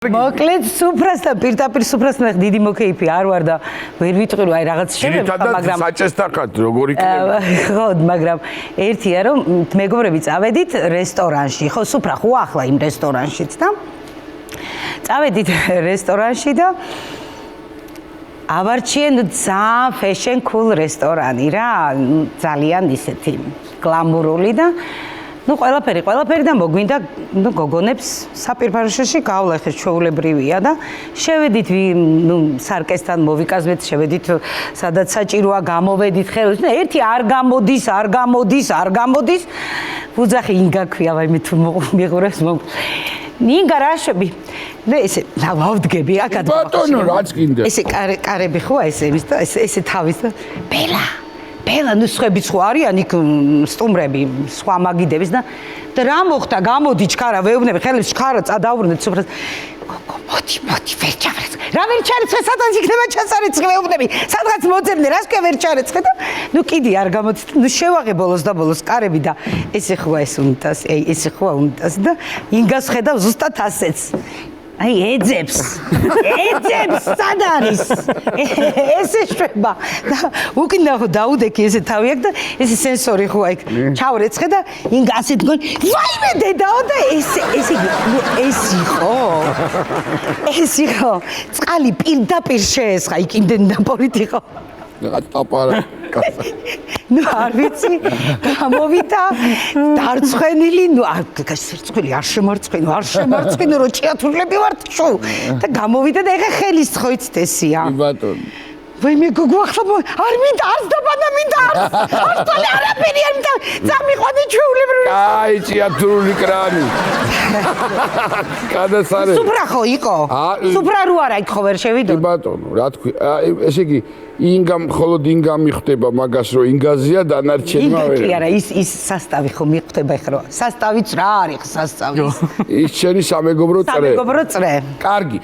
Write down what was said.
მოკლედ სუფრასთან პირდაპირ სუფრასთან დიდი მოკეიფი არ ვარ და ვერ ვიტყვი რომ აი რაღაც შეიძლება მაგრამ საჭესთანხად როგორ იქნება ხო მაგრამ ერთია რომ მეგობრები წავედით რესტორანში ხო სუფრა ხო ახლა იმ რესტორანშიც და წავედით რესტორანში და ავარჩიენ ძალიან fashion cool რესტორანი რა ძალიან ისეთი გლამურული და ну ყველაფერი და მოგვინდა ну გოგონებს საპირფარეშოში გავლეხეს ჩვეულებრივია და შევედით ну სარკესთან მოვიკაზვეთ შევედით სადაც საჭიროა გამოვედით ხელს და ერთი არ გამოდის ვუძახი ინგა ქვია ვაიმე თუ მიყურებს ნინგა რაშვები და ესე ვავდგები აქად ბატონო რაც გინდა ესე კარები ხო ესე იმის და ესე თავის და ბელა ნუ სხვებიც ხო არიან იქ სტუმრები სხვა მაგიდების და რა მოხდა გამოდი ჩქარა ვეუბნები ხელებს ჩქარა წადაუბრუნეთ სუფრას მოდი ვერჩარეთ რა ვერჩარეცხე სადაც იქნება ჩასარეცხე ვეუბნები სადღაც მოძებნე რას კი ვერჩარეცხე და ნუ კიდე არ გამოდის ნუ შევაღე ბოლოს და ბოლოს კარები და ესე ხო ეს უნდას ესე ხო უნდას და ინგას ხედავ ზუსტად ასეც აი ეძებს სად არის ესე შვება და უკინა ხო დაუდექი ესე თავი აქ და ესე სენსორი ხო აქ ჩავრეცხე და ინგა ასე დგონი ვაიმე დედაო და ეს იყო წყალი პირდაპირ შეესხა იქ იმდენ ნაპორით იყო რაღაც ტაპარა ну არ ვიცი გამოვიდა დარწმენილი ну სერწყვილი არ შემარცხინო რომ ჭიათურლები ვართ შო და გამოვიდა და ეხა ხელის ხო იცით ესია ბატონო ვაი მე გოგო ახლა არ მინდა არც დაბანა მინდა არც არაფერი არ მინდა წამიყვანე ჩვეულებრივ აი ჭიათურული კრანი გადასარე სუფრა ხო იყო სუფრა რო არა იქ ხო ვერ შევიდო ბატონო რა თქვი ესე იგი მხოლოდ ინგა მიხვდება მაგას რომ ინგაზია დანარჩენმა ვერ კი არა ის სასტავი ხო მიხვდება ეხლა სასტავიც რა არის სასტავი ის შენი სამეგობრო წრე კარგი